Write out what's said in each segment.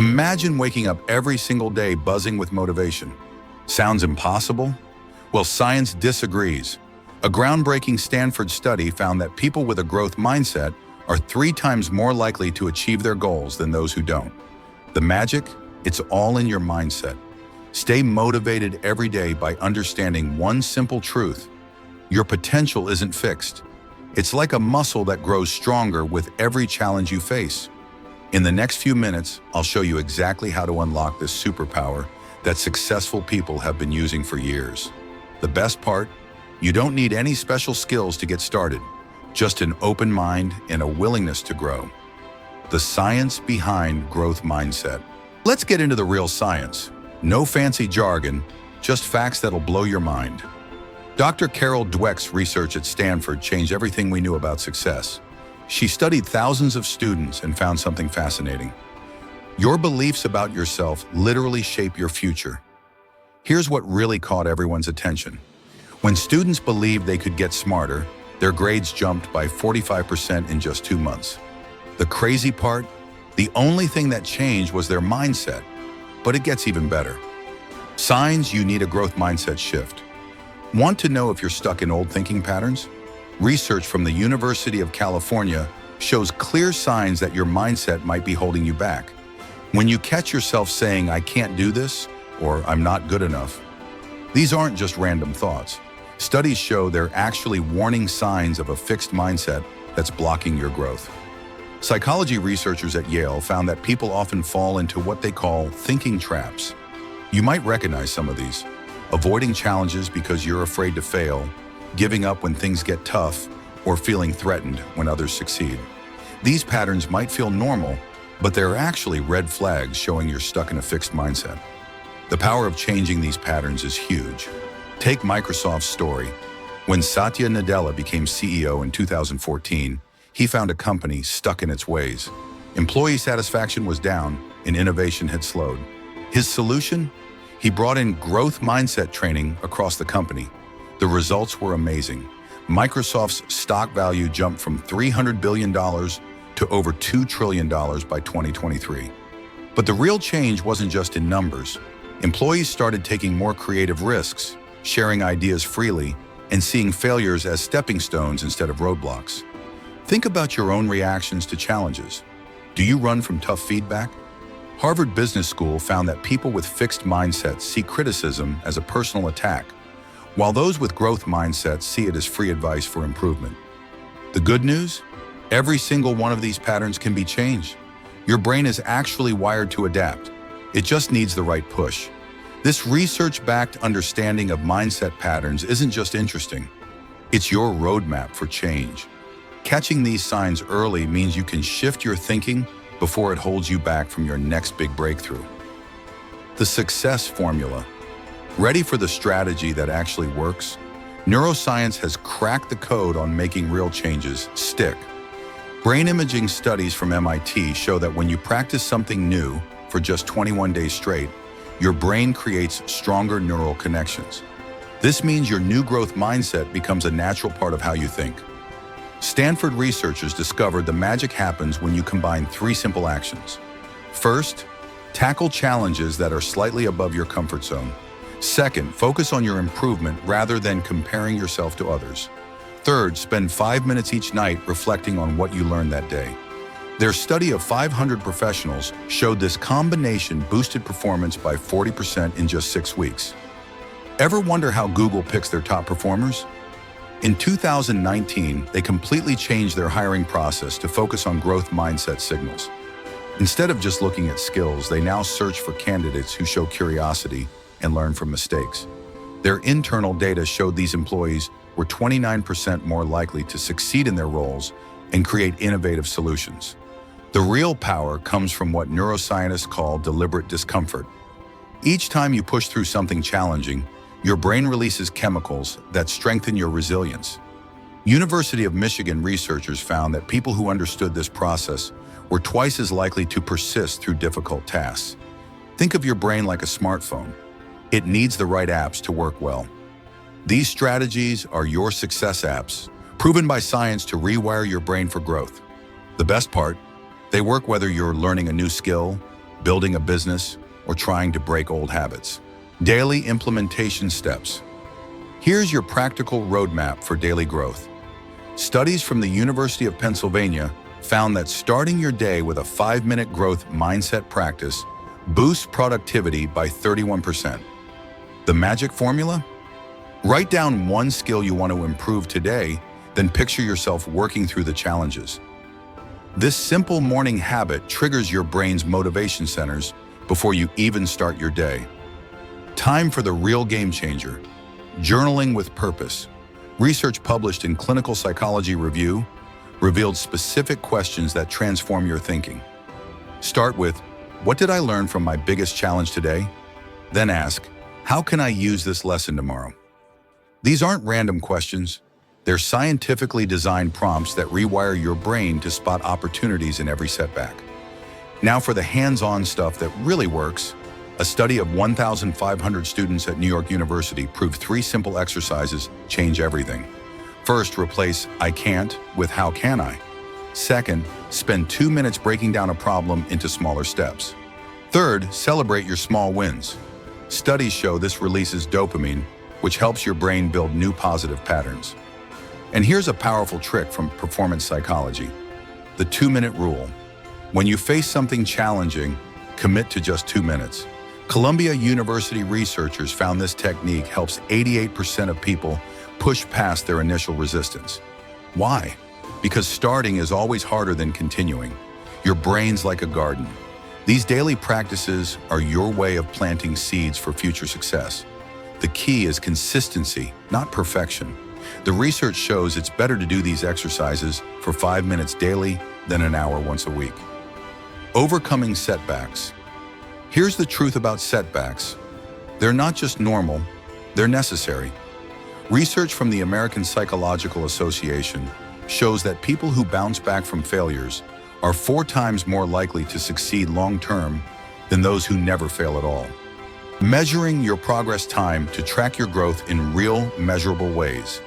Imagine waking up every single day buzzing with motivation. Sounds impossible? Well, science disagrees. A groundbreaking Stanford study found that people with a growth mindset are 3 times more likely to achieve their goals than those who don't. The magic? It's all in your mindset. Stay motivated every day by understanding one simple truth. Your potential isn't fixed. It's like a muscle that grows stronger with every challenge you face. In the next few minutes, I'll show you exactly how to unlock this superpower that successful people have been using for years. The best part? You don't need any special skills to get started, just an open mind and a willingness to grow. The science behind growth mindset. Let's get into the real science. No fancy jargon, just facts that'll blow your mind. Dr. Carol Dweck's research at Stanford changed everything we knew about success. She studied thousands of students and found something fascinating. Your beliefs about yourself literally shape your future. Here's what really caught everyone's attention. When students believed they could get smarter, their grades jumped by 45% in just 2 months. The crazy part? The only thing that changed was their mindset. But it gets even better. Signs you need a growth mindset shift. Want to know if you're stuck in old thinking patterns? Research from the University of California shows clear signs that your mindset might be holding you back. When you catch yourself saying, "I can't do this," or "I'm not good enough," these aren't just random thoughts. Studies show they're actually warning signs of a fixed mindset that's blocking your growth. Psychology researchers at Yale found that people often fall into what they call thinking traps. You might recognize some of these. Avoiding challenges because you're afraid to fail, giving up when things get tough, or feeling threatened when others succeed. These patterns might feel normal, but they're actually red flags showing you're stuck in a fixed mindset. The power of changing these patterns is huge. Take Microsoft's story. When Satya Nadella became CEO in 2014, he found a company stuck in its ways. Employee satisfaction was down and innovation had slowed. His solution? He brought in growth mindset training across the company. The results were amazing. Microsoft's stock value jumped from $300 billion to over $2 trillion by 2023. But the real change wasn't just in numbers. Employees started taking more creative risks, sharing ideas freely, and seeing failures as stepping stones instead of roadblocks. Think about your own reactions to challenges. Do you run from tough feedback? Harvard Business School found that people with fixed mindsets see criticism as a personal attack, while those with growth mindsets see it as free advice for improvement. The good news? Every single one of these patterns can be changed. Your brain is actually wired to adapt. It just needs the right push. This research-backed understanding of mindset patterns isn't just interesting. It's your roadmap for change. Catching these signs early means you can shift your thinking before it holds you back from your next big breakthrough. The success formula. Ready for the strategy that actually works? Neuroscience has cracked the code on making real changes stick. Brain imaging studies from MIT show that when you practice something new for just 21 days straight, your brain creates stronger neural connections. This means your new growth mindset becomes a natural part of how you think. Stanford researchers discovered the magic happens when you combine 3 simple actions. First, tackle challenges that are slightly above your comfort zone. Second, focus on your improvement rather than comparing yourself to others. Third, spend 5 minutes each night reflecting on what you learned that day. Their study of 500 professionals showed this combination boosted performance by 40% in just 6 weeks. Ever wonder how Google picks their top performers? In 2019, they completely changed their hiring process to focus on growth mindset signals. Instead of just looking at skills, they now search for candidates who show curiosity and learn from mistakes. Their internal data showed these employees were 29% more likely to succeed in their roles and create innovative solutions. The real power comes from what neuroscientists call deliberate discomfort. Each time you push through something challenging, your brain releases chemicals that strengthen your resilience. University of Michigan researchers found that people who understood this process were twice as likely to persist through difficult tasks. Think of your brain like a smartphone. It needs the right apps to work well. These strategies are your success apps, proven by science to rewire your brain for growth. The best part, they work whether you're learning a new skill, building a business, or trying to break old habits. Daily implementation steps. Here's your practical roadmap for daily growth. Studies from the University of Pennsylvania found that starting your day with a 5-minute growth mindset practice boosts productivity by 31%. The magic formula? Write down one skill you want to improve today, then picture yourself working through the challenges. This simple morning habit triggers your brain's motivation centers before you even start your day. Time for the real game changer. Journaling with purpose. Research published in Clinical Psychology Review revealed specific questions that transform your thinking. Start with, what did I learn from my biggest challenge today? Then ask, how can I use this lesson tomorrow? These aren't random questions. They're scientifically designed prompts that rewire your brain to spot opportunities in every setback. Now for the hands-on stuff that really works. A study of 1,500 students at New York University proved 3 simple exercises change everything. First, replace I can't with how can I? Second, spend 2 minutes breaking down a problem into smaller steps. Third, celebrate your small wins. Studies show this releases dopamine, which helps your brain build new positive patterns. And here's a powerful trick from performance psychology. The 2-minute rule. When you face something challenging, commit to just 2 minutes. Columbia University researchers found this technique helps 88% of people push past their initial resistance. Why? Because starting is always harder than continuing. Your brain's like a garden. These daily practices are your way of planting seeds for future success. The key is consistency, not perfection. The research shows it's better to do these exercises for 5 minutes daily than an hour once a week. Overcoming setbacks. Here's the truth about setbacks. They're not just normal, they're necessary. Research from the American Psychological Association shows that people who bounce back from failures are 4 times more likely to succeed long-term than those who never fail at all. Measuring your progress time to track your growth in real, measurable ways.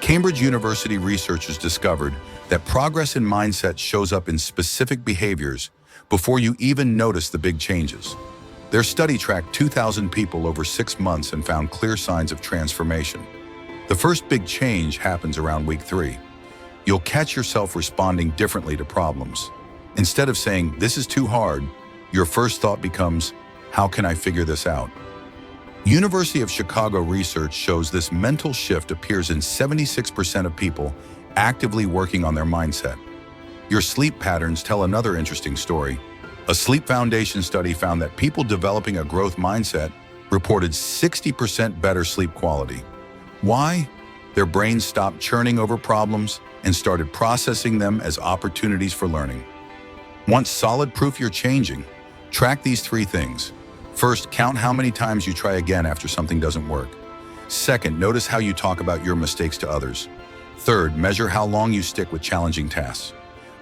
Cambridge University researchers discovered that progress in mindset shows up in specific behaviors before you even notice the big changes. Their study tracked 2,000 people over 6 months and found clear signs of transformation. The first big change happens around week 3. You'll catch yourself responding differently to problems. Instead of saying, "This is too hard," your first thought becomes, "How can I figure this out?" University of Chicago research shows this mental shift appears in 76% of people actively working on their mindset. Your sleep patterns tell another interesting story. A Sleep Foundation study found that people developing a growth mindset reported 60% better sleep quality. Why? Their brains stopped churning over problems and started processing them as opportunities for learning. Want solid proof you're changing? Track these 3 things. First, count how many times you try again after something doesn't work. Second, notice how you talk about your mistakes to others. Third, measure how long you stick with challenging tasks.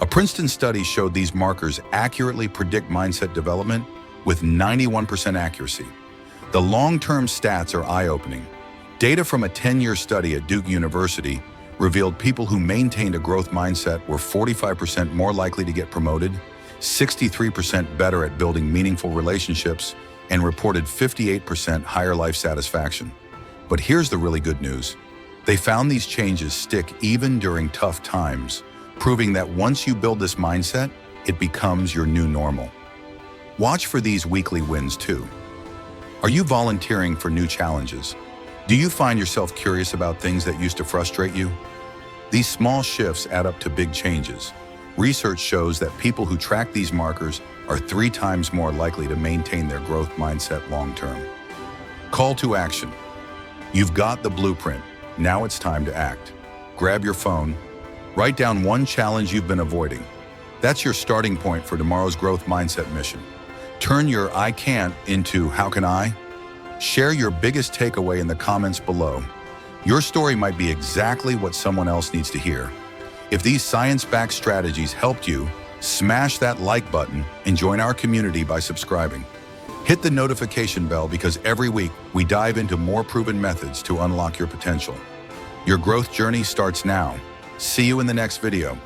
A Princeton study showed these markers accurately predict mindset development with 91% accuracy. The long-term stats are eye-opening. Data from a 10-year study at Duke University revealed people who maintained a growth mindset were 45% more likely to get promoted, 63% better at building meaningful relationships, and reported 58% higher life satisfaction. But here's the really good news. They found these changes stick even during tough times, proving that once you build this mindset, it becomes your new normal. Watch for these weekly wins too. Are you volunteering for new challenges? Do you find yourself curious about things that used to frustrate you? These small shifts add up to big changes. Research shows that people who track these markers are 3 times more likely to maintain their growth mindset long-term. Call to action. You've got the blueprint. Now it's time to act. Grab your phone. Write down one challenge you've been avoiding. That's your starting point for tomorrow's growth mindset mission. Turn your I can't into how can I? Share your biggest takeaway in the comments below. Your story might be exactly what someone else needs to hear. If these science-backed strategies helped you, smash that like button and join our community by subscribing. Hit the notification bell because every week we dive into more proven methods to unlock your potential. Your growth journey starts now. See you in the next video.